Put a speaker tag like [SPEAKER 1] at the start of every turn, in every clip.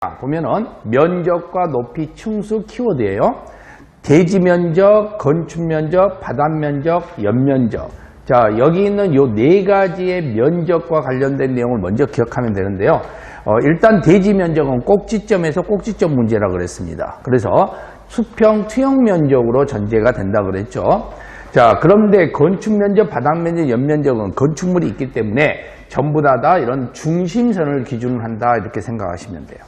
[SPEAKER 1] 보면은 면적과 높이, 층수 키워드예요. 대지 면적, 건축 면적, 바닥 면적, 연면적. 자, 여기 있는 요 네 가지의 면적과 관련된 내용을 먼저 기억하면 되는데요. 일단 대지 면적은 꼭지점에서 꼭지점 문제라고 그랬습니다. 그래서 수평, 투영 면적으로 전제가 된다 그랬죠. 자, 그런데 건축 면적, 바닥 면적, 연면적은 건축물이 있기 때문에 전부 다 이런 중심선을 기준으로 한다 이렇게 생각하시면 돼요.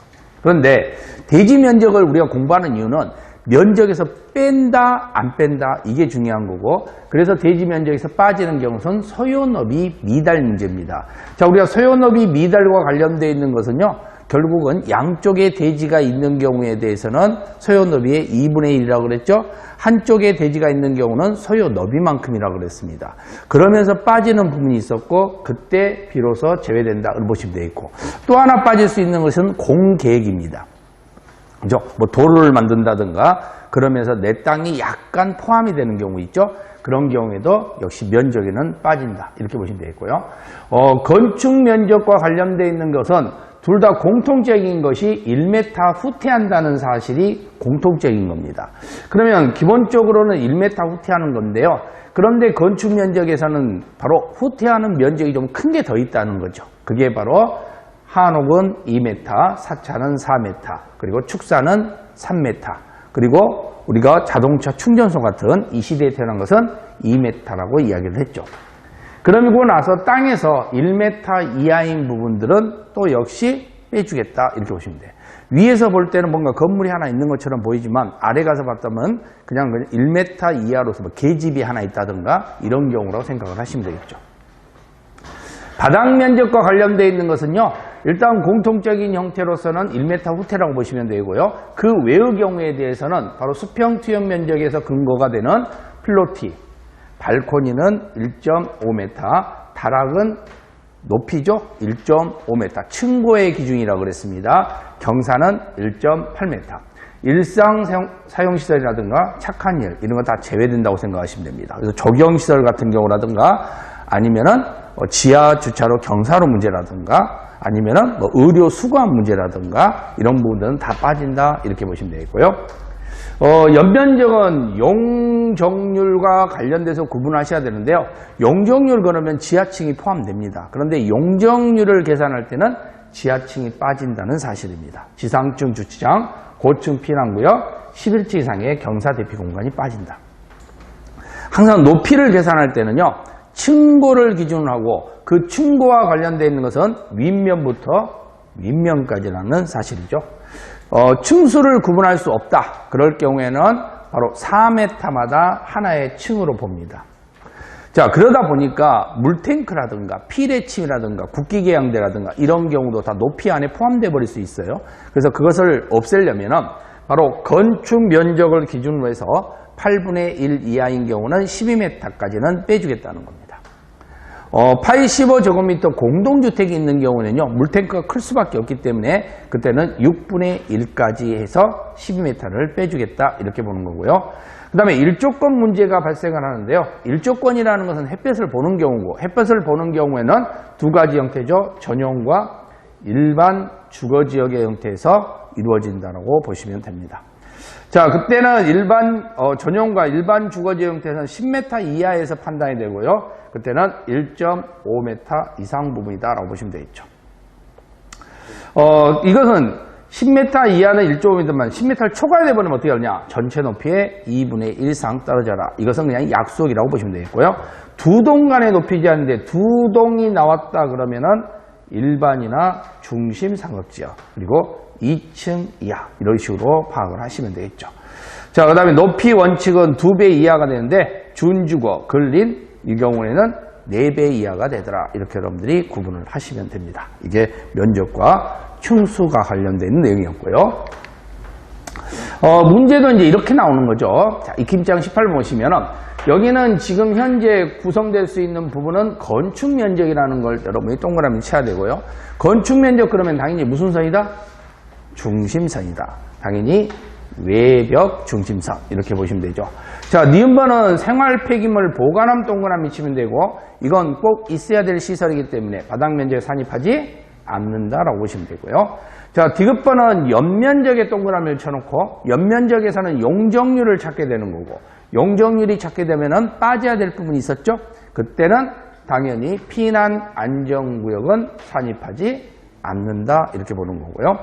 [SPEAKER 1] 그런데 대지 면적을 우리가 공부하는 이유는 면적에서 뺀다 안 뺀다 이게 중요한 거고, 그래서 대지 면적에서 빠지는 경우는 소요너비 미달 문제입니다. 자, 우리가 소요너비 미달과 관련되어 있는 것은요, 결국은 양쪽에 대지가 있는 경우에 대해서는 소요너비의 2분의 1이라고 그랬죠. 한쪽에 대지가 있는 경우는 소요너비만큼이라고 그랬습니다. 그러면서 빠지는 부분이 있었고, 그때 비로소 제외된다 이렇게 보시면 되겠고, 또 하나 빠질 수 있는 것은 공계획입니다. 그죠? 뭐 도로를 만든다든가 그러면서 내 땅이 약간 포함이 되는 경우 있죠. 그런 경우에도 역시 면적에는 빠진다 이렇게 보시면 되겠고요. 건축 면적과 관련되어 있는 것은 둘 다 공통적인 것이 1m 후퇴한다는 사실이 공통적인 겁니다. 그러면 기본적으로는 1m 후퇴하는 건데요. 그런데 건축 면적에서는 바로 후퇴하는 면적이 좀 큰 게 더 있다는 거죠. 그게 바로 한옥은 2m, 사차는 4m, 그리고 축사는 3m, 그리고 우리가 자동차 충전소 같은 이 시대에 태어난 것은 2m라고 이야기를 했죠. 그러고 나서 땅에서 1m 이하인 부분들은 또 역시 빼주겠다 이렇게 보시면 돼요. 위에서 볼 때는 뭔가 건물이 하나 있는 것처럼 보이지만 아래 가서 봤다면 그냥 1m 이하로서 뭐 계집이 하나 있다든가 이런 경우라고 생각을 하시면 되겠죠. 바닥 면적과 관련되어 있는 것은요, 일단 공통적인 형태로서는 1m 후퇴라고 보시면 되고요. 그 외의 경우에 대해서는 바로 수평 투영 면적에서 근거가 되는 플로티, 발코니는 1.5m, 다락은 높이죠? 1.5m, 층고의 기준이라고 그랬습니다. 경사는 1.8m. 일상 사용시설이라든가 착한 일, 이런 거 다 제외된다고 생각하시면 됩니다. 그래서 조경시설 같은 경우라든가 아니면은 지하 주차로 경사로 문제라든가 아니면은 뭐 의료 수거함 문제라든가 이런 부분들은 다 빠진다 이렇게 보시면 되겠고요. 연면적은 용적률과 관련돼서 구분하셔야 되는데요. 용적률 그러면 지하층이 포함됩니다. 그런데 용적률을 계산할 때는 지하층이 빠진다는 사실입니다. 지상층 주차장, 고층 피난구역, 11층 이상의 경사 대피 공간이 빠진다. 항상 높이를 계산할 때는요, 층고를 기준으로 하고 그 층고와 관련되어 있는 것은 윗면부터 윗면까지라는 사실이죠. 층수를 구분할 수 없다. 그럴 경우에는 바로 4m마다 하나의 층으로 봅니다. 자, 그러다 보니까 물탱크라든가 피레침이라든가 국기계양대라든가 이런 경우도 다 높이 안에 포함되어 버릴 수 있어요. 그래서 그것을 없애려면은 바로 건축 면적을 기준으로 해서 8분의 1 이하인 경우는 12m까지는 빼주겠다는 겁니다. 85제곱미터 공동주택이 있는 경우는요, 물탱크가 클 수밖에 없기 때문에 그때는 6분의 1까지 해서 12m를 빼주겠다 이렇게 보는 거고요. 그 다음에 일조권 문제가 발생을 하는데요. 일조권이라는 것은 햇볕을 보는 경우고, 햇볕을 보는 경우에는 두 가지 형태죠. 전용과 일반 주거지역의 형태에서 이루어진다고 보시면 됩니다. 자, 그때는 전용과 일반 주거지역 형태에서는 10m 이하에서 판단이 되고요. 그때는 1.5m 이상 부분이다라고 보시면 되겠죠. 이것은 10m 이하는 1.5m만 10m 초과돼 버리면 어떻게 하느냐? 전체 높이의 2분의 1 이상 떨어져라. 이것은 그냥 약속이라고 보시면 되겠고요. 두 동 간의 높이지 않는데 두 동이 나왔다 그러면은 일반이나 중심 삼각지역 그리고 2층 이하 이런 식으로 파악을 하시면 되겠죠. 자, 그 다음에 높이 원칙은 2배 이하가 되는데 준주거, 근린 이 경우에는 4배 이하가 되더라. 이렇게 여러분들이 구분을 하시면 됩니다. 이게 면적과 층수가 관련된 내용이었고요. 문제도 이제 이렇게 나오는 거죠. 자, 익힘장 18번 보시면은 여기는 지금 현재 구성될 수 있는 부분은 건축 면적이라는 걸 여러분이 동그라미 쳐야 되고요. 건축 면적 그러면 당연히 무슨 선이다? 중심선이다. 당연히 외벽 중심선 이렇게 보시면 되죠. 자, 니은번은 생활 폐기물 보관함 동그라미 치면 되고, 이건 꼭 있어야 될 시설이기 때문에 바닥 면적에 산입하지 않는다라고 보시면 되고요. 자, 디귿번은 연면적에 동그라미를 쳐놓고 연면적에서는 용적률을 찾게 되는 거고 용적률이 찾게 되면은 빠져야 될 부분이 있었죠. 그때는 당연히 피난 안전구역은 산입하지 않는다 이렇게 보는 거고요.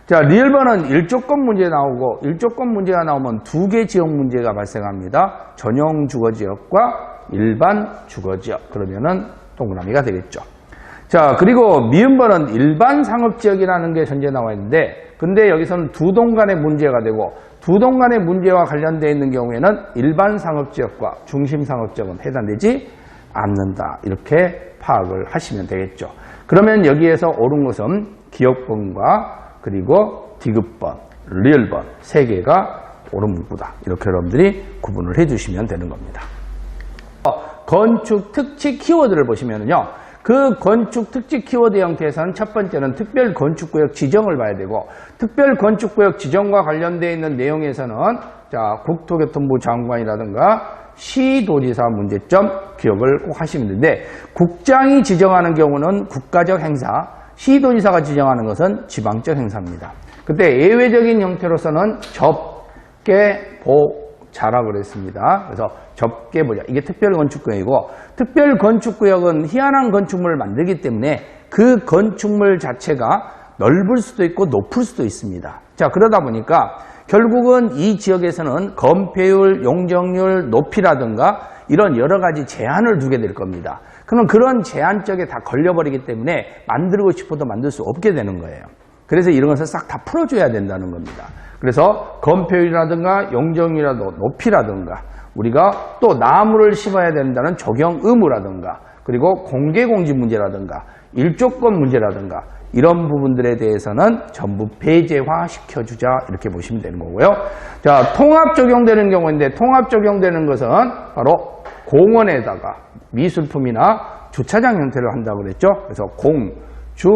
[SPEAKER 1] 자, 리을번은 일조권 문제 나오고 일조권 문제가 나오면 두 개 지역 문제가 발생합니다. 전용 주거지역과 일반 주거지역. 그러면은 동그라미가 되겠죠. 자, 그리고 미음번은 일반 상업지역이라는 게 현재 나와 있는데 근데 여기서는 두 동 간의 문제가 되고 두 동 간의 문제와 관련되어 있는 경우에는 일반 상업지역과 중심 상업지역은 해당되지 않는다. 이렇게 파악을 하시면 되겠죠. 그러면 여기에서 옳은 것은 기역번과 그리고 디귿번, 리을번 세 개가 옳은 문구다. 이렇게 여러분들이 구분을 해주시면 되는 겁니다. 건축 특치 키워드를 보시면요. 그 건축 특치 키워드 형태에서는 첫 번째는 특별 건축구역 지정을 봐야 되고 특별 건축구역 지정과 관련되어 있는 내용에서는 자, 국토교통부 장관이라든가 시도지사 문제점 기억을 꼭 하시면 되는데 국장이 지정하는 경우는 국가적 행사, 시도지사가 지정하는 것은 지방적 행사입니다. 그때 예외적인 형태로서는 접계보자라고 그랬습니다. 그래서 접계보자 이게 특별건축구역이고 특별건축구역은 희한한 건축물을 만들기 때문에 그 건축물 자체가 넓을 수도 있고 높을 수도 있습니다. 자, 그러다 보니까 결국은 이 지역에서는 건폐율, 용적률, 높이라든가 이런 여러 가지 제한을 두게 될 겁니다. 그럼 그런 제한 쪽에 다 걸려버리기 때문에 만들고 싶어도 만들 수 없게 되는 거예요. 그래서 이런 것을 싹 다 풀어줘야 된다는 겁니다. 그래서 건폐율이라든가 용적률이라든가 높이라든가 우리가 또 나무를 심어야 된다는 적용 의무라든가 그리고 공개공지 문제라든가 일조권 문제라든가 이런 부분들에 대해서는 전부 배제화 시켜주자 이렇게 보시면 되는 거고요. 자, 통합 적용되는 경우인데 통합 적용되는 것은 바로 공원에다가 미술품이나 주차장 형태를 한다고 그랬죠. 그래서 공, 주,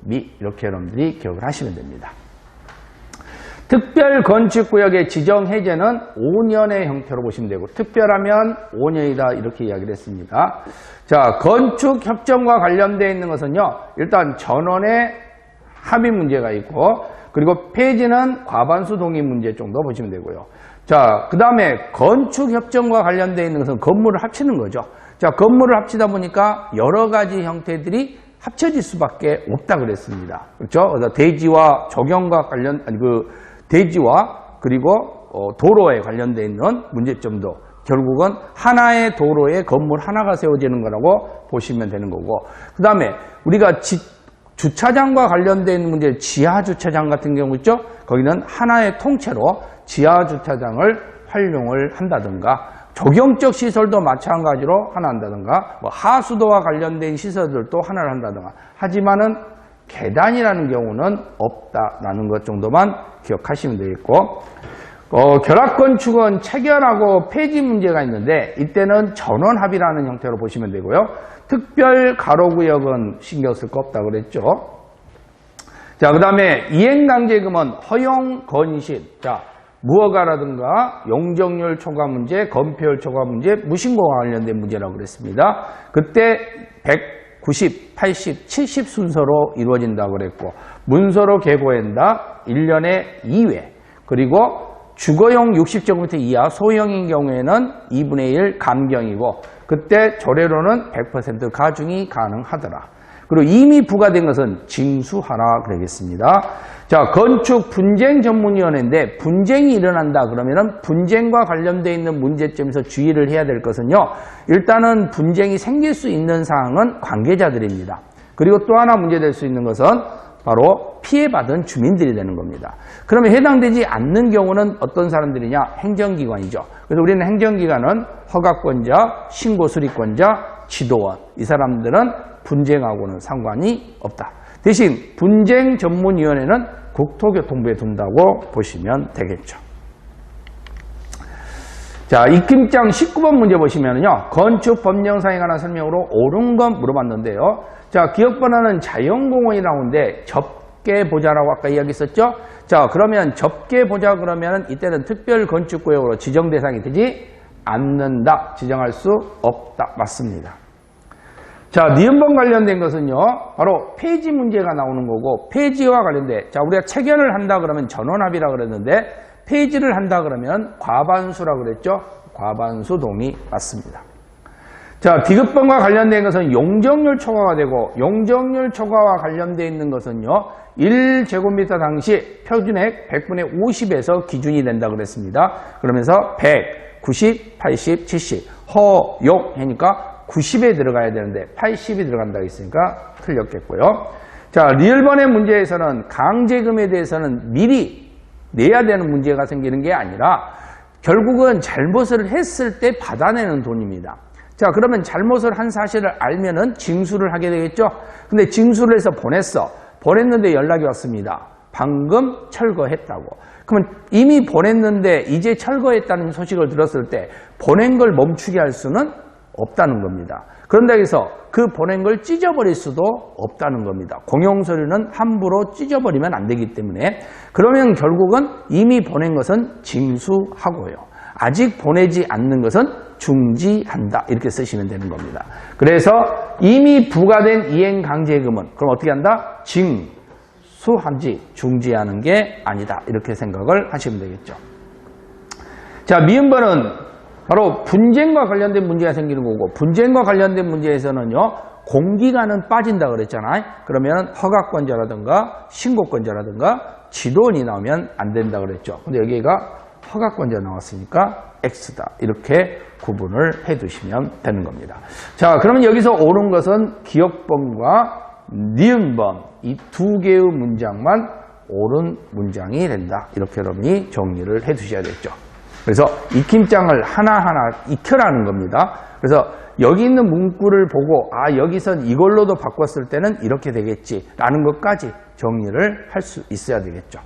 [SPEAKER 1] 미 이렇게 여러분들이 기억을 하시면 됩니다. 특별건축구역의 지정 해제는 5년의 형태로 보시면 되고 특별하면 5년이다 이렇게 이야기를 했습니다. 자, 건축협정과 관련되어 있는 것은요. 일단 전원의 합의 문제가 있고 그리고 폐지는 과반수 동의 문제 정도 보시면 되고요. 자, 그 다음에 건축협정과 관련되어 있는 것은 건물을 합치는 거죠. 자, 건물을 합치다 보니까 여러 가지 형태들이 합쳐질 수밖에 없다 그랬습니다. 그렇죠? 그래서 대지와 적용과 대지와 그리고 도로에 관련되어 있는 문제점도 결국은 하나의 도로에 건물 하나가 세워지는 거라고 보시면 되는 거고 그 다음에 우리가 주차장과 관련되어 있는 문제 지하주차장 같은 경우 있죠. 거기는 하나의 통째로 지하주차장을 활용을 한다든가 조경적 시설도 마찬가지로 하나 한다든가 뭐 하수도와 관련된 시설들도 하나를 한다든가 하지만은 계단이라는 경우는 없다라는 것 정도만 기억하시면 되겠고 결합건축은 체결하고 폐지 문제가 있는데 이때는 전원합의라는 형태로 보시면 되고요. 특별 가로구역은 신경 쓸 거 없다고 그랬죠. 자, 그 다음에 이행강제금은 허용 건실, 자, 무허가라든가 용적률 초과 문제, 건폐율 초과 문제, 무신고와 관련된 문제라고 그랬습니다. 그때 190, 80, 70 순서로 이루어진다고 그랬고 문서로 계고한다 1년에 2회 그리고 주거용 60제곱미터 이하 소형인 경우에는 2분의 1 감경이고 그때 조례로는 100% 가중이 가능하더라. 그리고 이미 부과된 것은 징수하라 그러겠습니다. 자, 건축 분쟁 전문위원회인데 분쟁이 일어난다 그러면은 분쟁과 관련되어 있는 문제점에서 주의를 해야 될 것은요. 일단은 분쟁이 생길 수 있는 사항은 관계자들입니다. 그리고 또 하나 문제될 수 있는 것은 바로 피해받은 주민들이 되는 겁니다. 그러면 해당되지 않는 경우는 어떤 사람들이냐? 행정기관이죠. 그래서 우리는 행정기관은 허가권자, 신고수리권자, 지도원 이 사람들은 분쟁하고는 상관이 없다. 대신 분쟁 전문위원회는 국토교통부에 둔다고 보시면 되겠죠. 자, 입김장 19번 문제 보시면요. 건축 법령상에 관한 설명으로 옳은 건 물어봤는데요. 자, 기억번호는 자연공원이 나오는데 접계보자라고 아까 이야기했었죠. 자, 그러면 접계보자 그러면 이때는 특별건축구역으로 지정 대상이 되지 않는다. 지정할 수 없다. 맞습니다. 자, 니은번 관련된 것은요, 바로 폐지 문제가 나오는 거고, 폐지와 관련된, 자, 우리가 체결을 한다 그러면 전원합의라 그랬는데, 폐지를 한다 그러면 과반수라 그랬죠? 과반수 동의 맞습니다. 자, 디귿번과 관련된 것은 용적률 초과가 되고, 용적률 초과와 관련되어 있는 것은요, 1제곱미터 당시 표준액 100분의 50에서 기준이 된다 그랬습니다. 그러면서 100, 90, 80, 70, 허용 하니까 90에 들어가야 되는데 80이 들어간다고 했으니까 틀렸겠고요. 자, 리을번의 문제에서는 강제금에 대해서는 미리 내야 되는 문제가 생기는 게 아니라 결국은 잘못을 했을 때 받아내는 돈입니다. 자, 그러면 잘못을 한 사실을 알면은 징수를 하게 되겠죠. 근데 징수를 해서 보냈는데 연락이 왔습니다. 방금 철거했다고. 그러면 이미 보냈는데 이제 철거했다는 소식을 들었을 때 보낸 걸 멈추게 할 수는 없다는 겁니다. 그런다 해서 그 보낸 걸 찢어버릴 수도 없다는 겁니다. 공용서류는 함부로 찢어버리면 안 되기 때문에 그러면 결국은 이미 보낸 것은 징수하고요. 아직 보내지 않는 것은 중지한다. 이렇게 쓰시면 되는 겁니다. 그래서 이미 부과된 이행강제금은 그럼 어떻게 한다? 징수한지 중지하는 게 아니다. 이렇게 생각을 하시면 되겠죠. 자, 미음번은 바로 분쟁과 관련된 문제가 생기는 거고, 분쟁과 관련된 문제에서는요, 공기관은 빠진다 그랬잖아요. 그러면 허가권자라든가 신고권자라든가 지도원이 나오면 안 된다 그랬죠. 근데 여기가 허가권자 나왔으니까 X다. 이렇게 구분을 해 두시면 되는 겁니다. 자, 그러면 여기서 옳은 것은 기역번과 니은번 이 두 개의 문장만 옳은 문장이 된다. 이렇게 여러분이 정리를 해 두셔야 되겠죠. 그래서 익힘장을 하나하나 익혀라는 겁니다. 그래서 여기 있는 문구를 보고 아, 여기선 이걸로도 바꿨을 때는 이렇게 되겠지라는 것까지 정리를 할 수 있어야 되겠죠.